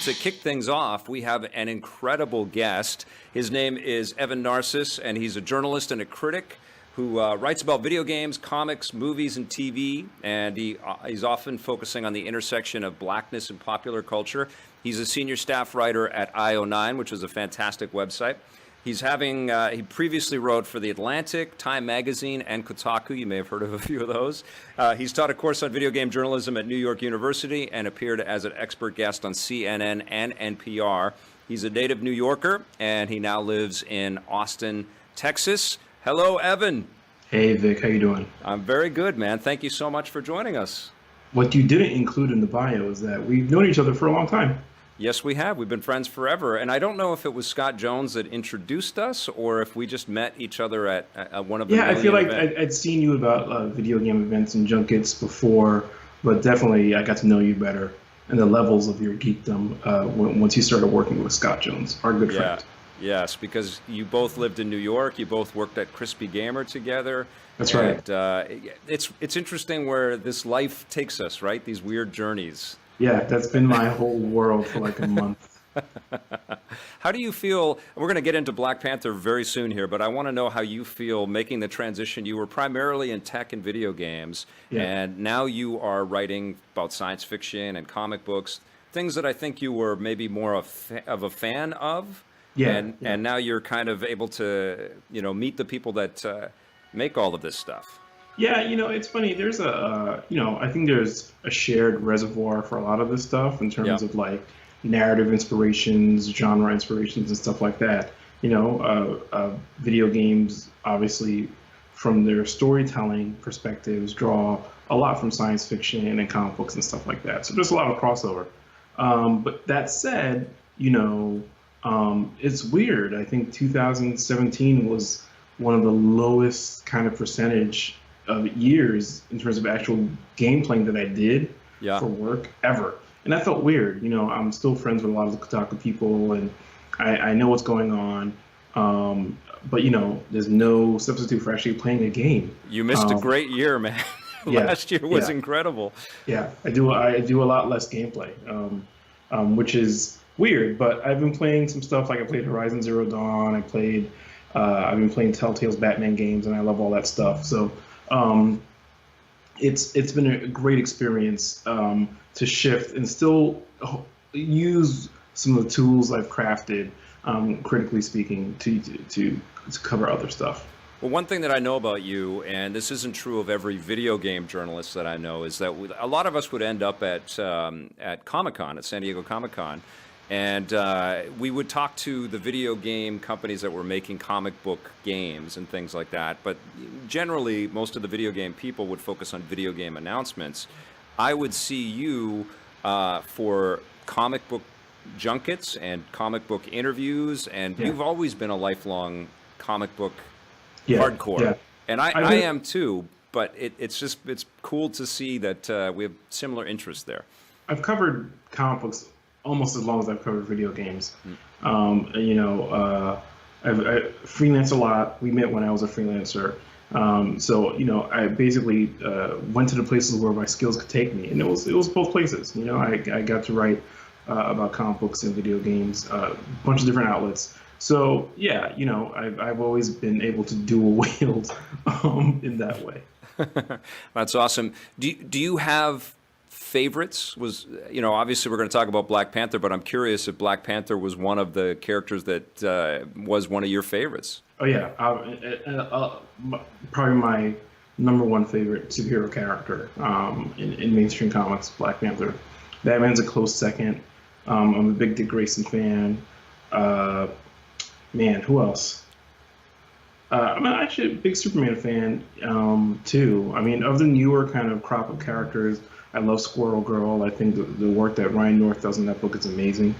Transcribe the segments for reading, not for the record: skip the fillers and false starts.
to kick things off, we have an incredible guest. His name is Evan Narcisse, and he's a journalist and a critic who writes about video games, comics, movies, and TV. And he's often focusing on the intersection of blackness and popular culture. He's a senior staff writer at IO9, which is a fantastic website. He previously wrote for The Atlantic, Time Magazine, and Kotaku. You may have heard of a few of those. He's taught a course on video game journalism at New York University and appeared as an expert guest on CNN and NPR. He's a native New Yorker, and he now lives in Austin, Texas. Hello, Evan. Hey, Vic. How you doing? I'm very good, man. Thank you so much for joining us. What you didn't include in the bio is that we've known each other for a long time. Yes, we have. We've been friends forever. And I don't know if it was Scott Jones that introduced us or if we just met each other at one of the I feel like events. I'd seen you about video game events and junkets before, but definitely I got to know you better. And the levels of your geekdom once you started working with Scott Jones, our good friend. Yes, because you both lived in New York. You both worked at Crispy Gamer together. That's right. It's interesting where this life takes us, right? These weird journeys. Yeah, that's been my whole world for like a month. How do you feel? We're going to get into Black Panther very soon here, but I want to know how you feel making the transition. You were primarily in tech and video games, and now you are writing about science fiction and comic books, things that I think you were maybe more of a fan of. And now you're kind of able to, meet the people that make all of this stuff. Yeah, it's funny. There's I think there's a shared reservoir for a lot of this stuff in terms of like narrative inspirations, genre inspirations, and stuff like that. Video games, obviously, from their storytelling perspectives, draw a lot from science fiction and comic books and stuff like that. So there's a lot of crossover. But that said, it's weird. I think 2017 was one of the lowest kind of percentage of years in terms of actual game playing that I did for work ever. And that felt weird. I'm still friends with a lot of the Kotaku people, and I know what's going on. But there's no substitute for actually playing a game. You missed a great year, man. Last year was incredible. Yeah, I do a lot less gameplay, which is weird. But I've been playing some stuff. Like I played Horizon Zero Dawn. I've been playing Telltale's Batman games, and I love all that stuff. So it's been a great experience to shift and still use some of the tools I've crafted, critically speaking, to cover other stuff. Well, one thing that I know about you, and this isn't true of every video game journalist that I know, is that a lot of us would end up at Comic-Con, at San Diego Comic-Con, and we would talk to the video game companies that were making comic book games and things like that. But generally, most of the video game people would focus on video game announcements. I would see you for comic book junkets and comic book interviews, and you've always been a lifelong comic book hardcore. Yeah. And I am too, but it's cool to see that we have similar interests there. I've covered comic books almost as long as I've covered video games. I freelance a lot. We met when I was a freelancer. So I basically went to the places where my skills could take me, and it was both places. I got to write about comic books and video games, a bunch of different outlets. So yeah, I've always been able to dual wield in that way. That's awesome. Do you have favorites? Obviously we're going to talk about Black Panther, but I'm curious if Black Panther was one of the characters that was one of your favorites. Oh yeah, probably my number one favorite superhero character in mainstream comics, Black Panther. Batman's a close second. I'm a big Dick Grayson fan. Man, who else? I'm actually a big Superman fan too. I mean, of the newer kind of crop of characters, I love Squirrel Girl. I think the work that Ryan North does in that book is amazing.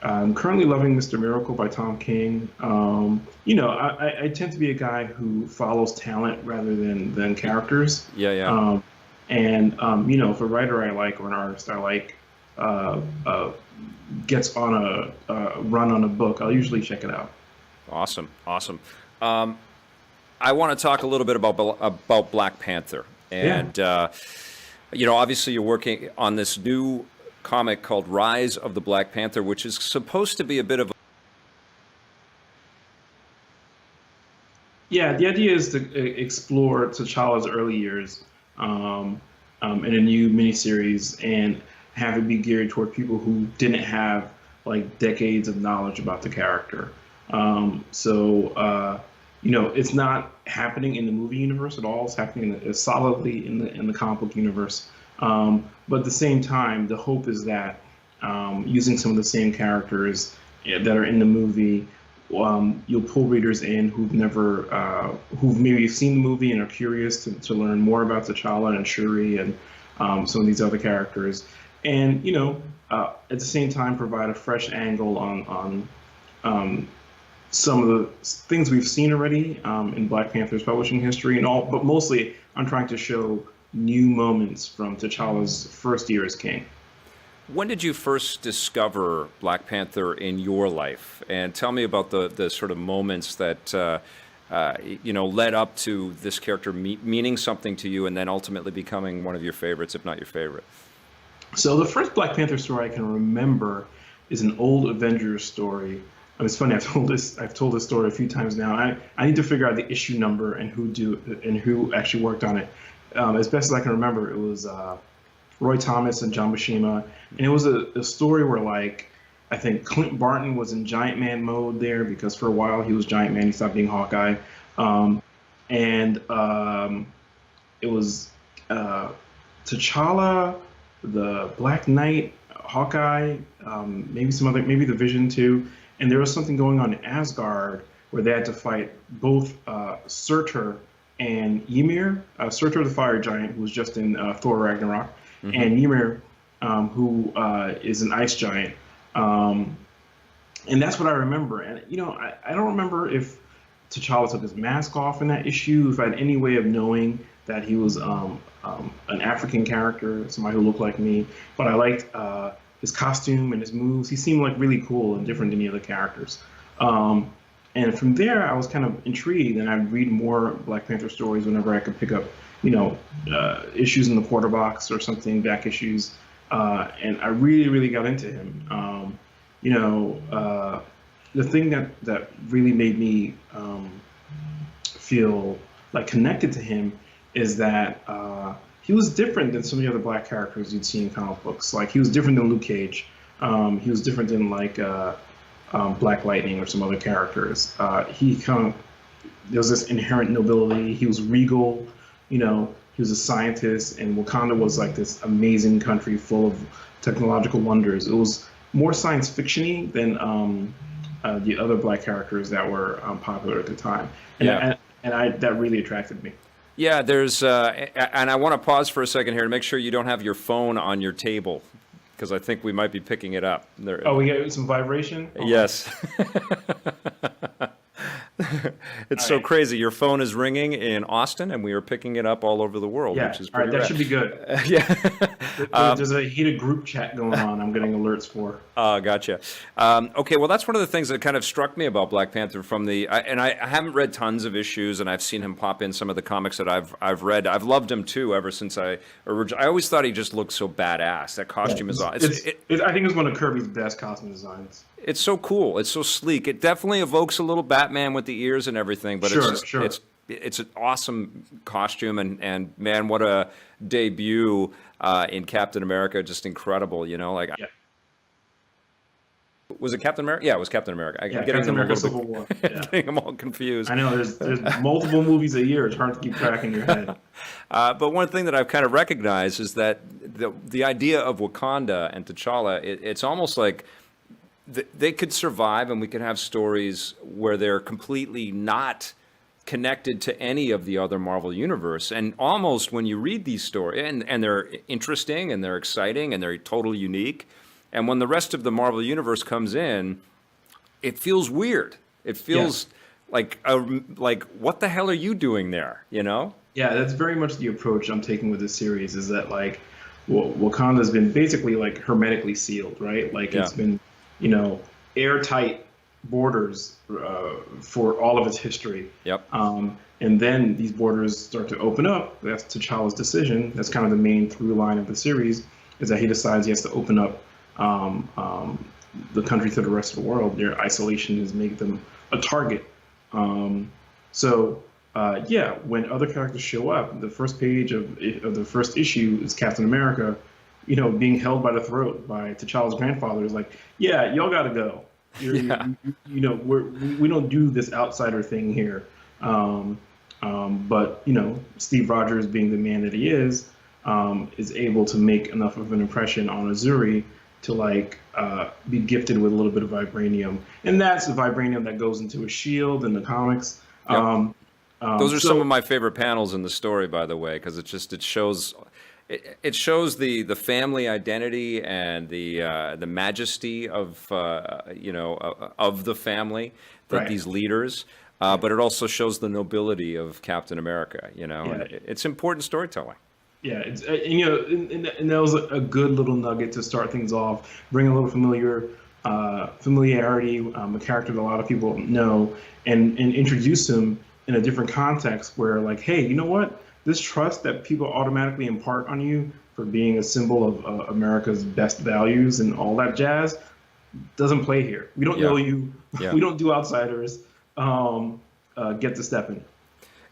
I'm currently loving Mr. Miracle by Tom King. I tend to be a guy who follows talent rather than characters. Yeah. If a writer I like or an artist I like gets on a run on a book, I'll usually check it out. Awesome. I want to talk a little bit about Black Panther. And, obviously you're working on this new comic called Rise of the Black Panther, which is supposed to be a bit of Yeah, the idea is to explore T'Challa's early years in a new miniseries and have it be geared toward people who didn't have like decades of knowledge about the character. It's not happening in the movie universe at all. It's happening solidly in the comic book universe. But at the same time, the hope is that using some of the same characters that are in the movie, you'll pull readers in who've maybe seen the movie and are curious to learn more about T'Challa and Shuri and some of these other characters, and at the same time provide a fresh angle on some of the things we've seen already in Black Panther's publishing history and all, but mostly I'm trying to show new moments from T'Challa's first year as king. When did you first discover Black Panther in your life? And tell me about the sort of moments that led up to this character meaning something to you and then ultimately becoming one of your favorites, if not your favorite. So the first Black Panther story I can remember is an old Avengers story. It's funny, I've told this story a few times now. I need to figure out the issue number and who actually worked on it. As best as I can remember, it was Roy Thomas and John Buscema, and it was a story where, like, I think Clint Barton was in Giant Man mode there because for a while he was Giant Man, he stopped being Hawkeye, and it was T'Challa, the Black Knight, Hawkeye, maybe the Vision too, and there was something going on in Asgard where they had to fight both Surtur and Ymir, Surtur the Fire Giant, who was just in Thor Ragnarok, and Ymir, who is an ice giant. And that's what I remember. And, I don't remember if T'Challa took his mask off in that issue, if I had any way of knowing that he was an African character, somebody who looked like me. But I liked his costume and his moves. He seemed like really cool and different than the other characters. And from there, I was kind of intrigued, and I'd read more Black Panther stories whenever I could pick up, issues in the quarter box or something, back issues. And I really, really got into him. The thing that really made me feel like connected to him is that he was different than some of the other Black characters you'd see in comic books. Like, he was different than Luke Cage. He was different than Black Lightning or some other characters. There was this inherent nobility. He was regal, he was a scientist, and Wakanda was like this amazing country full of technological wonders. It was more science fiction-y than the other Black characters that were popular at the time. And that really attracted me. Yeah, there's, and I want to pause for a second here to make sure you don't have your phone on your table, because I think we might be picking it up. Oh, we got some vibration? Oh. Yes. It's so crazy. Your phone is ringing in Austin, and we are picking it up all over the world, which is pretty that should be good. Yeah. There's a heated group chat going on I'm getting alerts for. Gotcha. Okay, well, that's one of the things that kind of struck me about Black Panther and I haven't read tons of issues, and I've seen him pop in some of the comics that I've read. I've loved him, too, ever since I always thought he just looked so badass. That costume is awesome. I think it's one of Kirby's best costume designs. It's so cool. It's so sleek. It definitely evokes a little Batman with the ears and everything, but it's an awesome costume, and man, what a debut in Captain America. Just incredible, Was it Captain America? Yeah, it was Captain America. I'm getting Captain America Civil War. Yeah. Getting them all confused. I know, there's multiple movies a year. It's hard to keep track in your head. But one thing that I've kind of recognized is that the idea of Wakanda and T'Challa, it's almost like they could survive, and we could have stories where they're completely not connected to any of the other Marvel universe. And almost when you read these stories, and they're interesting, and they're exciting, and they're totally unique, and when the rest of the Marvel universe comes in, it feels weird. It feels like what the hell are you doing there? Yeah, that's very much the approach I'm taking with this series. Is that Wakanda's been basically hermetically sealed, right? It's been airtight borders for all of its history. Yep. And then these borders start to open up. That's T'Challa's decision. That's kind of the main through line of the series. is that he decides he has to open up the country to the rest of the world. Their isolation has made them a target. Yeah, when other characters show up, the first page of the first issue is Captain America, being held by the throat by T'Challa's grandfather. Is like, yeah, y'all got to go. Yeah. We don't do this outsider thing here. But Steve Rogers, being the man that he is able to make enough of an impression on Azuri to be gifted with a little bit of vibranium, and that's the vibranium that goes into a shield in the comics. Yep. Those are some of my favorite panels in the story, by the way, because it shows the family identity and the majesty of of the family, that Right. these leaders. But it also shows the nobility of Captain America. Yeah. And it's important storytelling. Yeah, it's and that was a good little nugget to start things off, bring a little familiarity, a character that a lot of people know, and introduce him in a different context where, like, hey, you know what? This trust that people automatically impart on you for being a symbol of America's best values and all that jazz doesn't play here. We don't know you. Yeah. We don't do outsiders. Get to step in.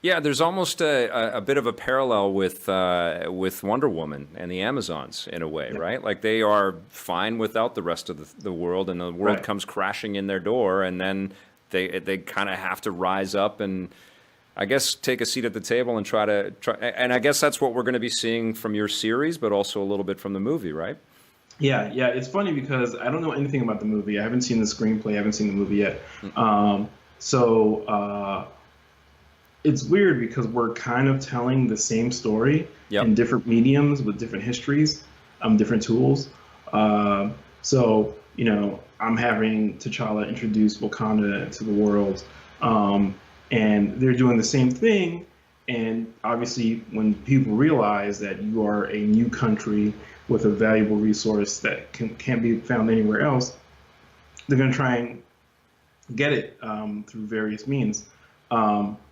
Yeah, there's almost a bit of a parallel with Wonder Woman and the Amazons in a way, right? Like, they are fine without the rest of the world, and the world comes crashing in their door, and then they kind of have to rise up and, I guess, take a seat at the table and try. And I guess that's what we're going to be seeing from your series, but also a little bit from the movie, right? Yeah. It's funny because I don't know anything about the movie. I haven't seen the screenplay. I haven't seen the movie yet. It's weird because we're kind of telling the same story in different mediums with different histories, different tools. I'm having T'Challa introduce Wakanda to the world, and they're doing the same thing. And obviously, when people realize that you are a new country with a valuable resource that can't be found anywhere else, they're going to try and get it through various means.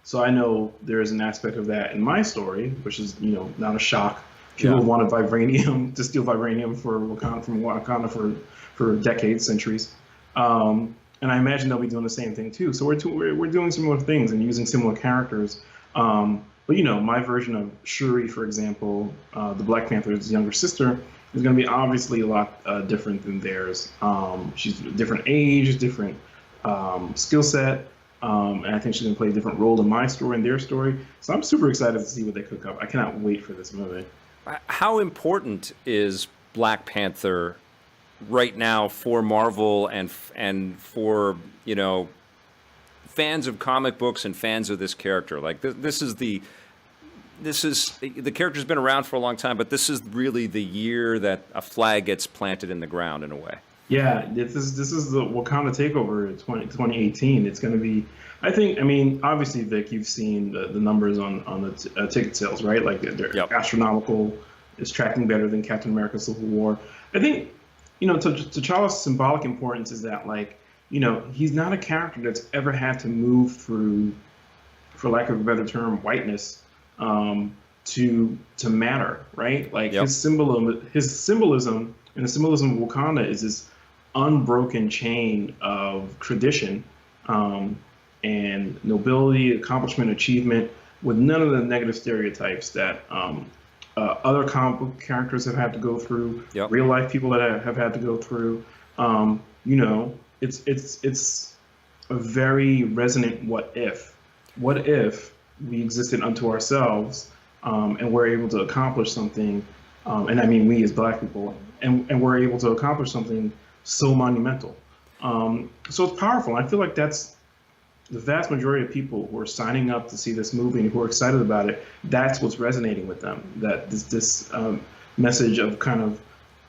So I know there is an aspect of that in my story, which is, not a shock. People wanted vibranium to steal vibranium from Wakanda for decades, centuries. And I imagine they'll be doing the same thing too. So we're doing similar things and using similar characters. But my version of Shuri, for example, the Black Panther's younger sister, is going to be obviously a lot different than theirs. She's a different age, different skill set. And I think she's going to play a different role in my story and their story. So I'm super excited to see what they cook up. I cannot wait for this movie. How important is Black Panther right now for Marvel and for, fans of comic books and fans of this character? Like, the character's been around for a long time, but this is really the year that a flag gets planted in the ground in a way. Yeah, this is the Wakanda takeover 2018. It's going to be, obviously, Vic, you've seen the numbers on the ticket sales, right? Like, they're astronomical. It's tracking better than Captain America: Civil War. I think, T'Challa's symbolic importance is that, he's not a character that's ever had to move through, for lack of a better term, whiteness to matter, right? Like, his symbolism and the symbolism of Wakanda is this unbroken chain of tradition and nobility, accomplishment, achievement, with none of the negative stereotypes that other comic book characters have had to go through, real life people that have had to go through. It's a very resonant what if. What if we existed unto ourselves and we're able to accomplish something, and I mean we as Black people, and we're able to accomplish something so monumental. So it's powerful. I feel like that's the vast majority of people who are signing up to see this movie and who are excited about it. That's what's resonating with them. That this message of kind of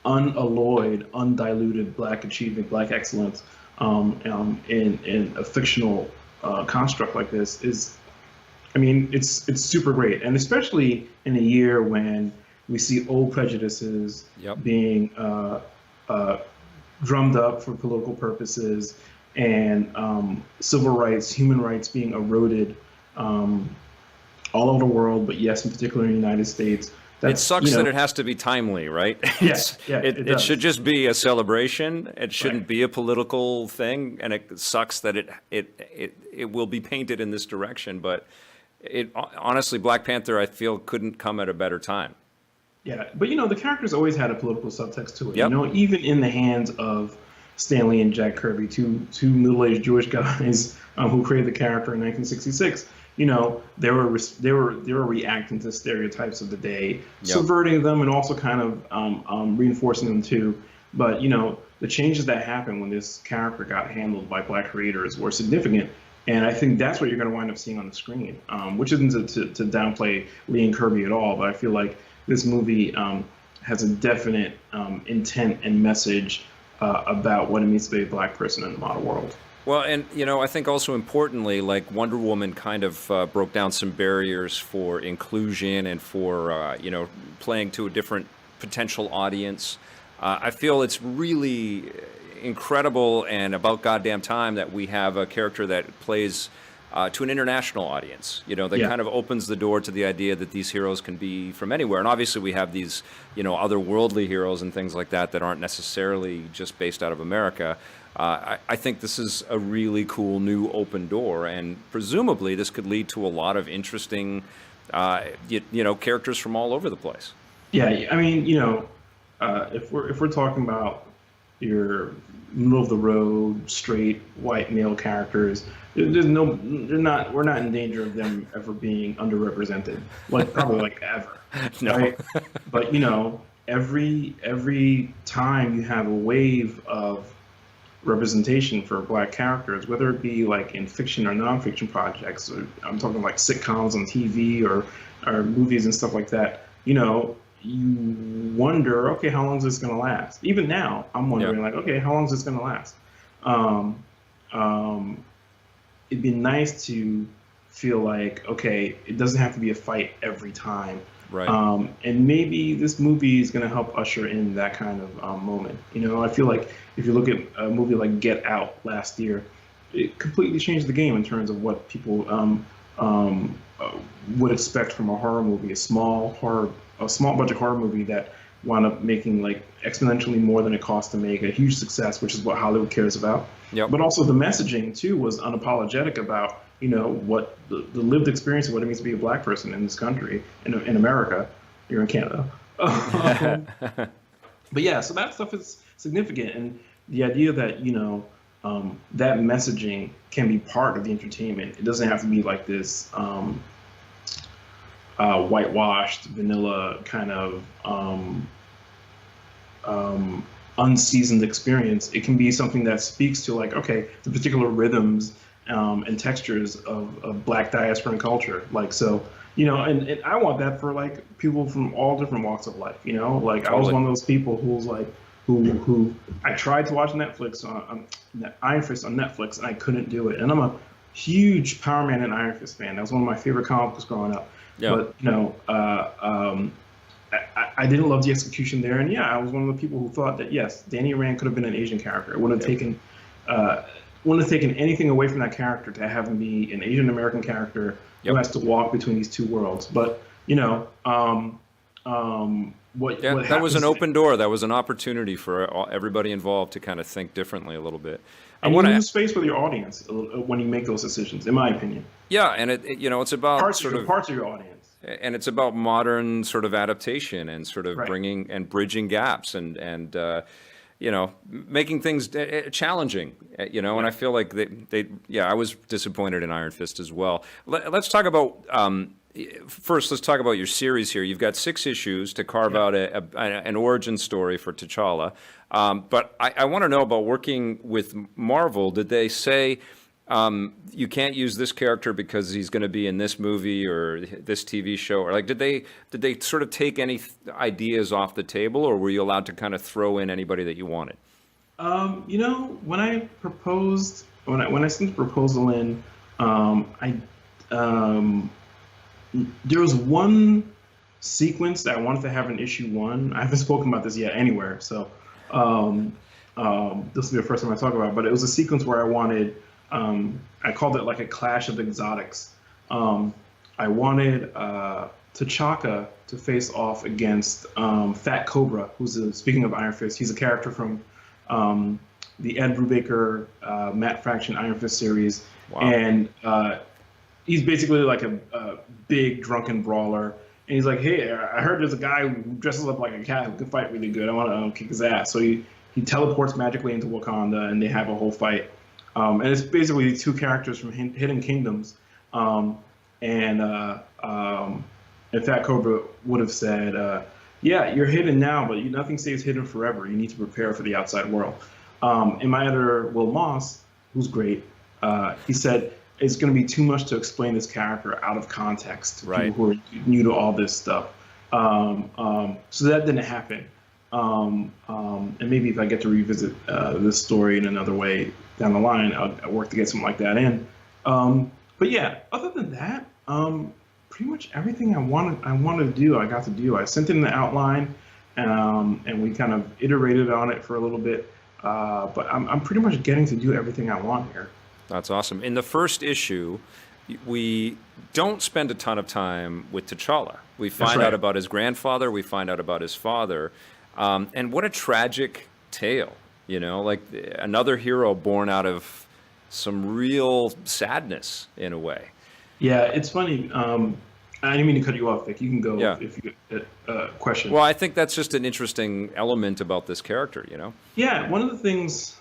unalloyed, undiluted Black achievement, Black excellence in a fictional construct like this is, it's super great. And especially in a year when we see old prejudices being drummed up for political purposes, and civil rights, human rights being eroded all over the world, but yes, in particular in the United States. It That's, sucks that it has to be timely, right? It should just be a celebration. It shouldn't be a political thing, and it sucks that it will be painted in this direction. But honestly, Black Panther, I feel, couldn't come at a better time. Yeah, but the character's always had a political subtext to it. Yep. Even in the hands of Stan Lee and Jack Kirby, two middle-aged Jewish guys who created the character in 1966. They were reacting to stereotypes of the day, subverting them, and also kind of reinforcing them too. But the changes that happened when this character got handled by Black creators were significant, and I think that's what you're going to wind up seeing on the screen. Which isn't to downplay Lee and Kirby at all, but I feel like this movie has a definite intent and message about what it means to be a Black person in the modern world. Well, and I think also importantly, like Wonder Woman kind of broke down some barriers for inclusion and for playing to a different potential audience. I feel it's really incredible and about goddamn time that we have a character that plays to an international audience, that kind of opens the door to the idea that these heroes can be from anywhere. And obviously we have these, otherworldly heroes and things like that aren't necessarily just based out of America. I think this is a really cool new open door, and presumably this could lead to a lot of interesting, characters from all over the place. Yeah, I mean, if we're talking about your middle of the road, straight white male characters, we're not in danger of them ever being underrepresented, probably ever. No. Right? But every time you have a wave of representation for Black characters, whether it be in fiction or nonfiction projects, or I'm talking sitcoms on TV or movies and stuff like that, you wonder, okay, how long is this going to last? Even now, I'm wondering, okay, how long is this going to last? It'd be nice to feel okay, it doesn't have to be a fight every time. Right. And maybe this movie is going to help usher in that kind of moment. I feel like if you look at a movie like Get Out last year, it completely changed the game in terms of what people would expect from a horror movie, a small budget horror movie that wound up making exponentially more than it cost to make, a huge success, which is what Hollywood cares about. Yep. But also the messaging too was unapologetic about what the lived experience of what it means to be a Black person in this country, in America. You're in Canada. But yeah, so that stuff is significant, and the idea that that messaging can be part of the entertainment. It doesn't have to be this whitewashed, vanilla kind of unseasoned experience. It can be something that speaks to okay, the particular rhythms and textures of Black diaspora culture. And I want that for people from all different walks of life. Totally. I was one of those people who was who I tried to watch Netflix on Iron Fist on Netflix, and I couldn't do it. And I'm a huge Power Man and Iron Fist fan. That was one of my favorite comic books growing up. Yeah. But I didn't love the execution there, and I was one of the people who thought that yes, Danny Rand could have been an Asian character. It wouldn't have taken anything away from that character to have him be an Asian American character who has to walk between these two worlds. But that was an open door. That was an opportunity for everybody involved to kind of think differently a little bit. And you lose space with your audience when you make those decisions, in my opinion. Yeah, and it's about parts of your audience. And it's about modern sort of adaptation and sort of bringing and bridging gaps and making things challenging, and I feel like I was disappointed in Iron Fist as well. Let's talk about, first, let's talk about your series here. You've got 6 issues to carve out an origin story for T'Challa. But I want to know about working with Marvel. Did they say, you can't use this character because he's going to be in this movie or this TV show, or did they sort of take any ideas off the table, or were you allowed to kind of throw in anybody that you wanted? When I proposed, when I sent the proposal in, there was one sequence that I wanted to have in issue 1. I haven't spoken about this yet anywhere, so this will be the first time I talk about it, but it was a sequence where I wanted, I called it a clash of exotics. I wanted T'Chaka to face off against Fat Cobra, speaking of Iron Fist, he's a character from the Ed Brubaker Matt Fraction Iron Fist series. Wow. And he's basically like a big drunken brawler. And he's like, hey, I heard there's a guy who dresses up like a cat who can fight really good. I want to kick his ass. So he teleports magically into Wakanda, and they have a whole fight. And it's basically two characters from Hidden Kingdoms. And Fat Cobra would have said, yeah, you're hidden now, but nothing stays hidden forever. You need to prepare for the outside world. And my editor, Will Moss, who's great, he said, it's going to be too much to explain this character out of context to people who are new to all this stuff. So that didn't happen. And maybe if I get to revisit this story in another way down the line, I'll work to get something like that in. But yeah, other than that, pretty much everything I wanted to do, I got to do. I sent in the outline, and we kind of iterated on it for a little bit. But I'm pretty much getting to do everything I want here. That's awesome. In the first issue, we don't spend a ton of time with T'Challa. We find out about his grandfather. We find out about his father. And what a tragic tale, like another hero born out of some real sadness in a way. Yeah, it's funny. I didn't mean to cut you off, Vic. You can go if you get a question. Well, I think that's just an interesting element about this character, Yeah, one of the things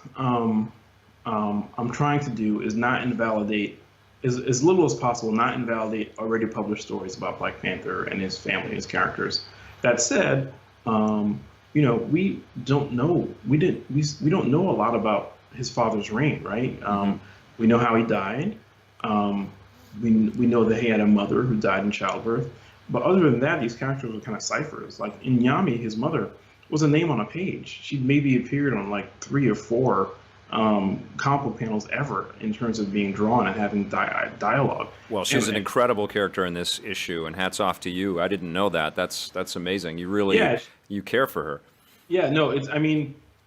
I'm trying to do is not invalidate, as little as possible, not invalidate already published stories about Black Panther and his family, his characters. That said, we don't know. We don't know a lot about his father's reign, right? We know how he died. We know that he had a mother who died in childbirth. But other than that, these characters were kind of ciphers. Like Nyami, his mother, was a name on a page. She maybe appeared on like 3 or 4 comic book panels ever in terms of being drawn and having dialogue. Well, she's an incredible character in this issue, and hats off to you. I didn't know that. That's amazing. You really you care for her. Yeah, no,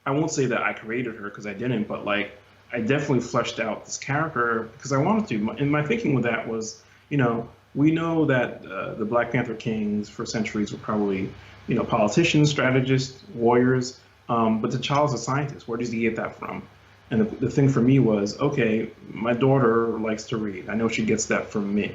I won't say that I created her because I didn't, but like I definitely fleshed out this character because I wanted to. And my thinking with that was, we know that the Black Panther kings for centuries were probably, politicians, strategists, warriors, but T'Challa's a scientist. Where does he get that from? And the thing for me was, okay, my daughter likes to read. I know she gets that from me.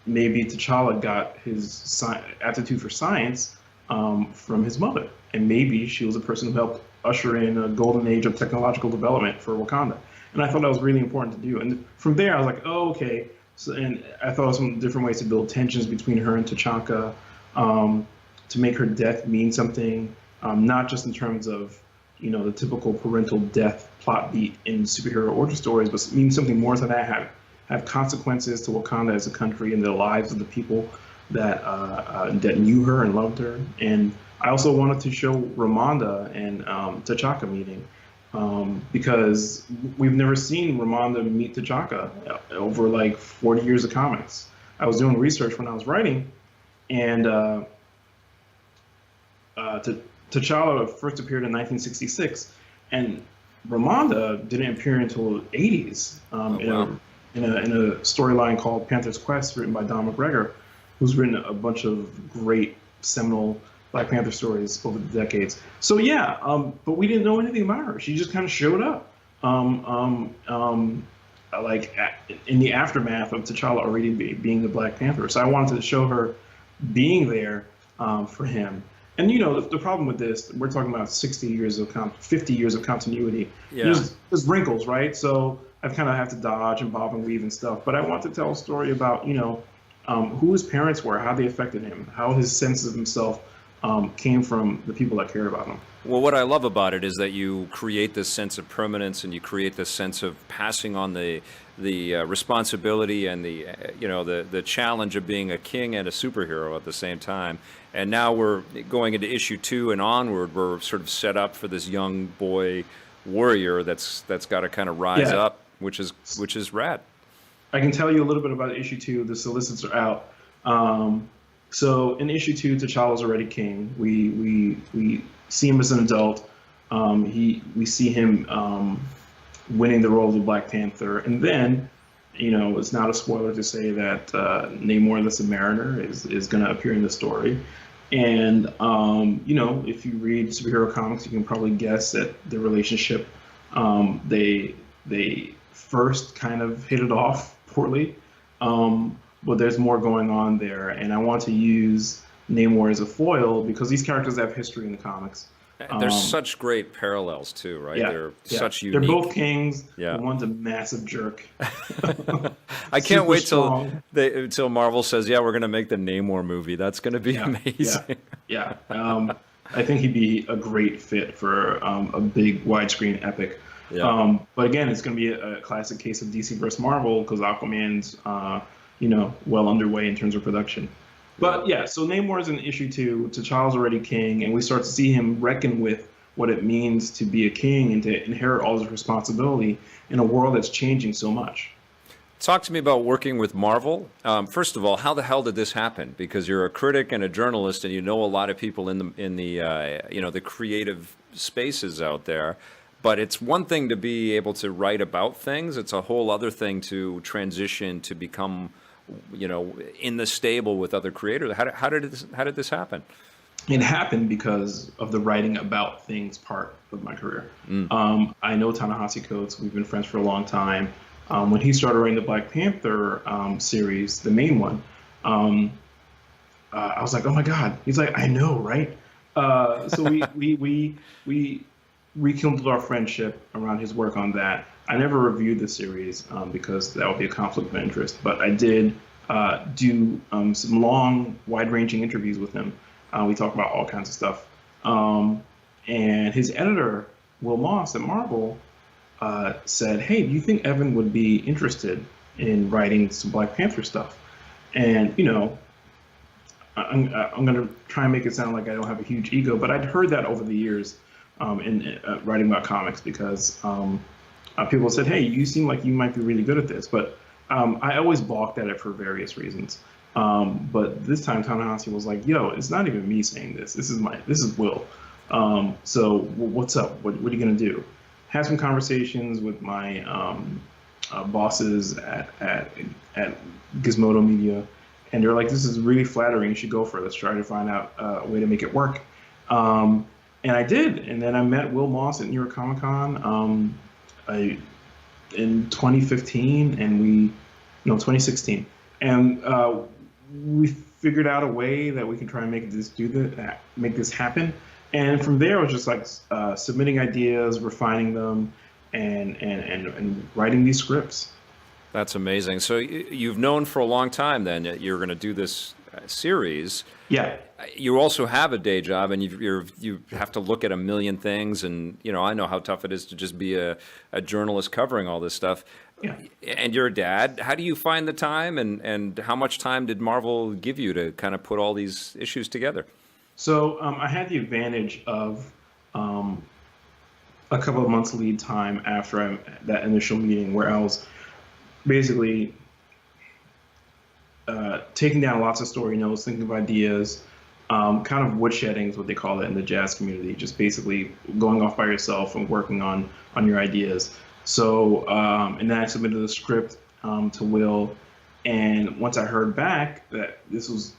Maybe T'Challa got his aptitude for science from his mother. And maybe she was a person who helped usher in a golden age of technological development for Wakanda. And I thought that was really important to do. And from there, I was like, oh, okay. So, and I thought of some different ways to build tensions between her and T'Chaka, to make her death mean something, not just in terms of, the typical parental death plot beat in superhero origin stories, but mean something more than that, have consequences to Wakanda as a country and the lives of the people that knew her and loved her. And I also wanted to show Ramonda and T'Chaka meeting, because we've never seen Ramonda meet T'Chaka over like 40 years of comics. I was doing research when I was writing, and T'Challa first appeared in 1966, and Ramonda didn't appear until the 80s in a storyline called Panther's Quest, written by Don McGregor, who's written a bunch of great seminal Black Panther stories over the decades. So yeah, but we didn't know anything about her. She just kind of showed up, in the aftermath of T'Challa already being the Black Panther. So I wanted to show her being there for him. And the problem with this, we're talking about 50 years of continuity. Yeah. There's wrinkles, right? So I kind of have to dodge and bob and weave and stuff. But I want to tell a story about who his parents were, how they affected him, how his sense of himself came from the people that cared about him. Well, what I love about it is that you create this sense of permanence, and you create this sense of passing on the responsibility and the challenge of being a king and a superhero at the same time. And now we're going into issue 2 and onward. We're sort of set up for this young boy warrior that's got to kind of rise up, which is rad. I can tell you a little bit about issue 2. The solicits are out. So in issue 2, T'Challa's already king. We see him as an adult. We see him winning the role of the Black Panther, and then it's not a spoiler to say that Namor the Submariner is going to appear in the story. And if you read superhero comics, you can probably guess that the relationship they first kind of hit it off poorly, but there's more going on there. And I want to use Namor as a foil because these characters have history in the comics. There's such great parallels too, right? Yeah, They're yeah. such They're unique. both kings. Yeah. But one's a massive jerk. I can't Super wait strong. till Marvel says, "Yeah, we're going to make the Namor movie." That's going to be Yeah, amazing. yeah. I think he'd be a great fit for a big widescreen epic. Yeah. But again, it's going to be a classic case of DC versus Marvel because Aquaman's, well underway in terms of production. But yeah, so Namor is an issue too. T'Challa's already king, and we start to see him reckon with what it means to be a king and to inherit all this responsibility in a world that's changing so much. Talk to me about working with Marvel. First of all, how the hell did this happen? Because you're a critic and a journalist, and you know a lot of people in the creative spaces out there. But it's one thing to be able to write about things. It's a whole other thing to transition to become, in the stable with other creators. How did this happen? It happened because of the writing about things part of my career. I know Ta-Nehisi Coates. We've been friends for a long time. When he started writing the Black Panther series, the main one, I was like, oh my God. He's like, I know, right? So we rekindled our friendship around his work on that. I never reviewed the series because that would be a conflict of interest, but I did do some long, wide-ranging interviews with him. We talk about all kinds of stuff. And his editor, Will Moss at Marvel, said, hey, do you think Evan would be interested in writing some Black Panther stuff? And, I'm going to try and make it sound like I don't have a huge ego, but I'd heard that over the years in writing about comics because people said, hey, you seem like you might be really good at this. But I always balked at it for various reasons. But this time, Ta-Nehisi was like, yo, it's not even me saying this. This is Will. So what's up? What are you going to do? Have some conversations with my bosses at Gizmodo Media. And they're like, this is really flattering. You should go for it. Let's try to find out a way to make it work. And I did. And then I met Will Moss at New York Comic Con in 2015 and 2016. And we figured out a way that we can try and make this happen. And from there, it was just like submitting ideas, refining them, and writing these scripts. That's amazing. So you've known for a long time then that you're going to do this series. Yeah. You also have a day job, and you have to look at a million things. And I know how tough it is to just be a journalist covering all this stuff. Yeah. And you're a dad. How do you find the time, and how much time did Marvel give you to kind of put all these issues together? So I had the advantage of a couple of months lead time after that initial meeting where I was basically taking down lots of story notes, thinking of ideas, kind of woodshedding is what they call it in the jazz community, just basically going off by yourself and working on your ideas. So, and then I submitted the script to Will, and once I heard back that this was,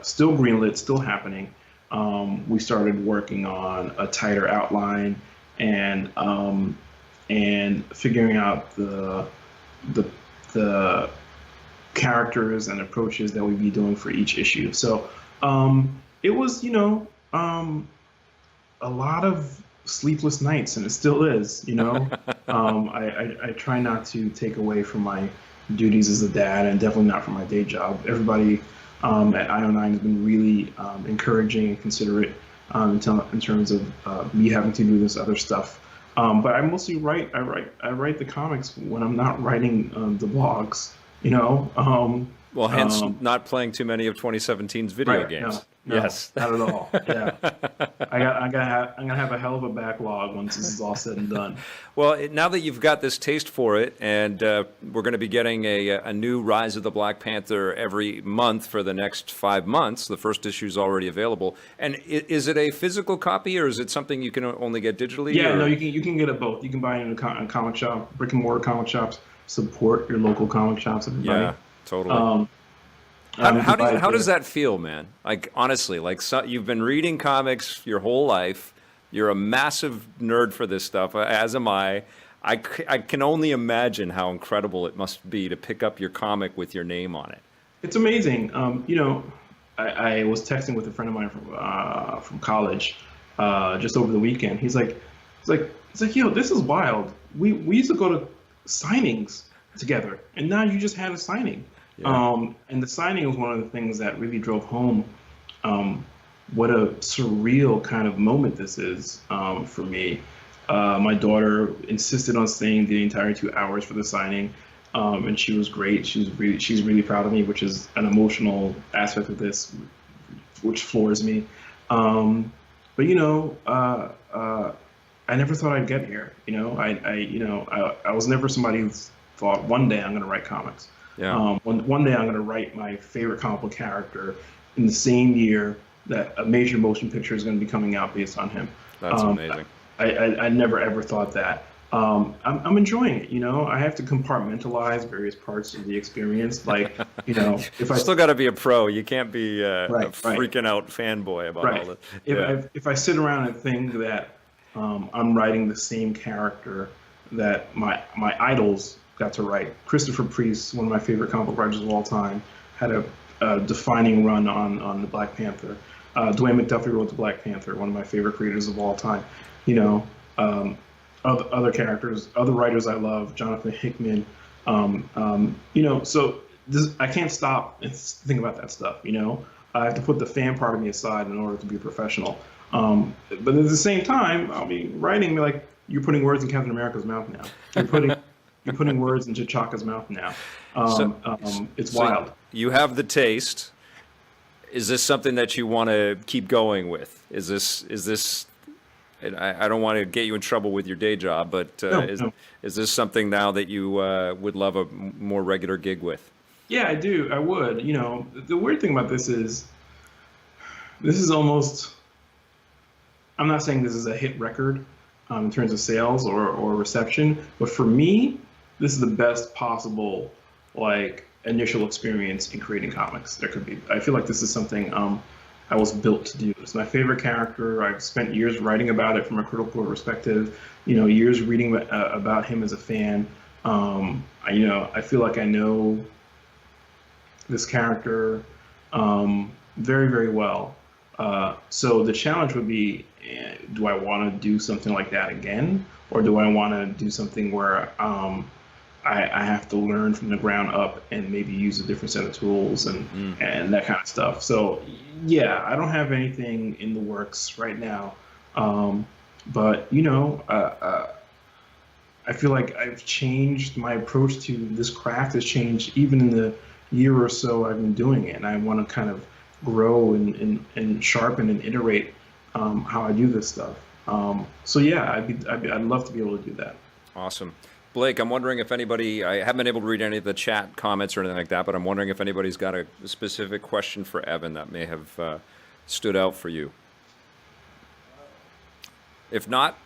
still greenlit, still happening, we started working on a tighter outline and figuring out the characters and approaches that we'd be doing for each issue. So it was, a lot of sleepless nights, and it still is, I try not to take away from my duties as a dad, and definitely not from my day job. Everybody at IO9 has been really encouraging and considerate in terms of me having to do this other stuff. But I mostly write the comics when I'm not writing the blogs, Well, hence not playing too many of 2017's video right, games. No, yes, not at all. Yeah, I'm gonna have a hell of a backlog once this is all said and done. Well, now that you've got this taste for it, and we're going to be getting a new Rise of the Black Panther every month for the next 5 months. The first issue is already available. And is it a physical copy, or is it something you can only get digitally? Yeah, or? no, you can get it both. You can buy it in a comic shop, brick and mortar comic shops. support your local comic shops, everybody. Yeah, totally. Um, How does there. that feel, man? Like honestly, like you've been reading comics your whole life. You're a massive nerd for this stuff, as am I. I can only imagine how incredible it must be to pick up your comic with your name on it. It's amazing. I was texting with a friend of mine from college just over the weekend. He's like, yo, this is wild. We used to go to signings together, and now you just had a signing. Yeah. And the signing was one of the things that really drove home what a surreal kind of moment this is for me. My daughter insisted on staying the entire 2 hours for the signing, and she was great. She's really proud of me, which is an emotional aspect of this, which floors me. But I never thought I'd get here. I was never somebody who thought one day I'm going to write comics. Yeah. One day I'm going to write my favorite comic book character in the same year that a major motion picture is going to be coming out based on him. That's amazing. I never ever thought that. I'm enjoying it. I have to compartmentalize various parts of the experience. Like, if I Still got to be a pro. You can't be a right, freaking out fanboy about all right. that. If I sit around and think that I'm writing the same character that my idols got to write. Christopher Priest, one of my favorite comic book writers of all time, had a defining run on the Black Panther. Dwayne McDuffie wrote the Black Panther, one of my favorite creators of all time. Other characters, other writers I love, Jonathan Hickman. So I can't stop and think about that stuff. I have to put the fan part of me aside in order to be a professional. But at the same time, I'll be writing like, you're putting words in Captain America's mouth now. You're putting words in T'Chaka's mouth now. It's wild. You have the taste. Is this something that you want to keep going with? Is this? And I don't want to get you in trouble with your day job, but No. is this something now that you would love a more regular gig with? Yeah, I do. I would. The weird thing about this is almost. I'm not saying this is a hit record in terms of sales or reception, but for me, this is the best possible initial experience in creating comics there could be. I feel like this is something I was built to do. It's my favorite character. I've spent years writing about it from a critical perspective. Years reading about him as a fan. I feel like I know this character very, very well. So the challenge would be, do I want to do something like that again? Or do I want to do something where I have to learn from the ground up and maybe use a different set of tools and that kind of stuff. So yeah, I don't have anything in the works right now. But I feel like I've changed my approach to this craft has changed even in the year or so I've been doing it. And I want to kind of grow and sharpen and iterate how I do this stuff. So yeah, I'd love to be able to do that. Awesome. Blake, I'm wondering if anybody, I haven't been able to read any of the chat comments or anything like that, but I'm wondering if anybody's got a specific question for Evan that may have stood out for you. If not,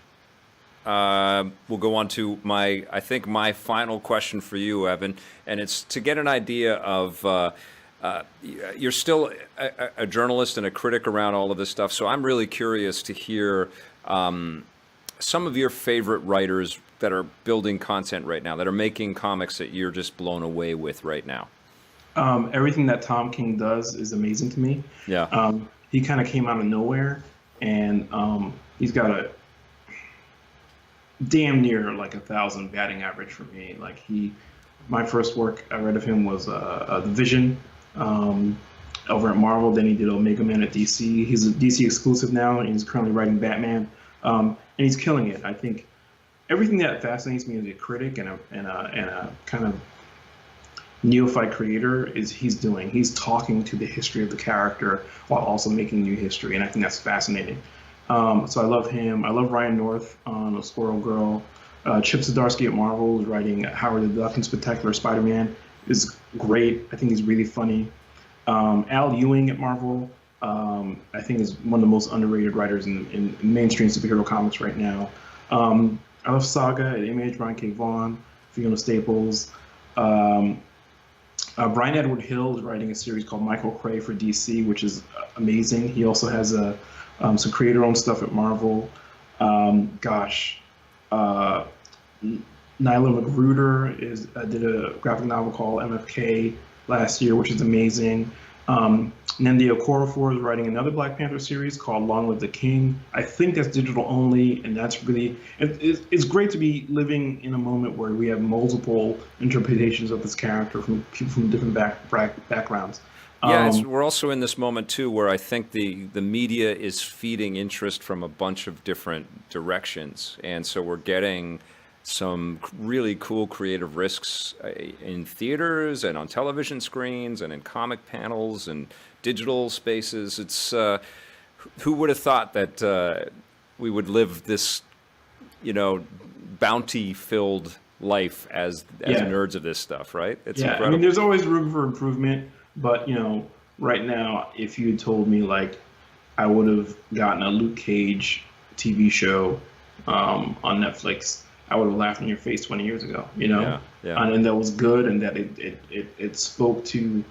we'll go on to I think my final question for you, Evan, and it's to get an idea of, you're still a journalist and a critic around all of this stuff, so I'm really curious to hear some of your favorite writers that are building content right now, that are making comics that you're just blown away with right now. Everything that Tom King does is amazing to me. Yeah. He kind of came out of nowhere, and he's got a damn near 1,000 batting average for me. My first work I read of him was The Vision over at Marvel. Then he did Omega Man at DC. He's a DC exclusive now, and he's currently writing Batman, and he's killing it. I think everything that fascinates me as a critic and a kind of neophyte creator is he's doing. He's talking to the history of the character while also making new history, and I think that's fascinating. So I love him. I love Ryan North on Squirrel Girl. Chip Zdarsky at Marvel is writing Howard the Duck and Spectacular Spider-Man is great. I think he's really funny. Al Ewing at Marvel, I think is one of the most underrated writers in mainstream superhero comics right now. I love Saga at Image, Brian K. Vaughan. Fiona Staples. Um, Brian Edward Hill is writing a series called Michael Cray for DC, which is amazing. He also has some creator-owned stuff at Marvel. Gosh, uh, Nyla Magruder did a graphic novel called MFK last year, which is amazing. Nandi Okorafor is writing another Black Panther series called Long Live the King. I think that's digital only, and that's really it's great to be living in a moment where we have multiple interpretations of this character from people from different backgrounds. Yeah, Um, we're also in this moment too where I think the media is feeding interest from a bunch of different directions, and so we're getting some really cool creative risks in theaters and on television screens and in comic panels and digital spaces. It's who would have thought that we would live this, bounty-filled life as yeah, nerds of this stuff, right? It's yeah. I mean, incredible. there's always room for improvement, but right now, if you had told me like I would have gotten a Luke Cage TV show on Netflix, I would have laughed in your face 20 years ago, Yeah, yeah. and that was good, and that it spoke to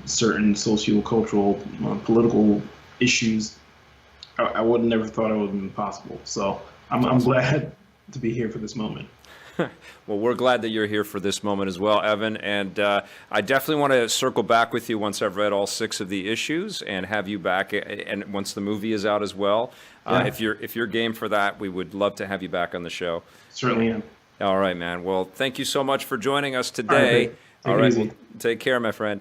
certain socio-cultural, political issues. I would have never thought it would have been possible. So I'm Awesome. glad to be here for this moment. Well, we're glad that you're here for this moment as well, Evan. And I definitely want to circle back with you once I've read all 6 of the issues and have you back. And once the movie is out as well, Yeah, if you're game for that, we would love to have you back on the show. certainly am. All right, man. Well, thank you so much for joining us All right, today. Vic. Take All it right. Well, easy. take care, my friend.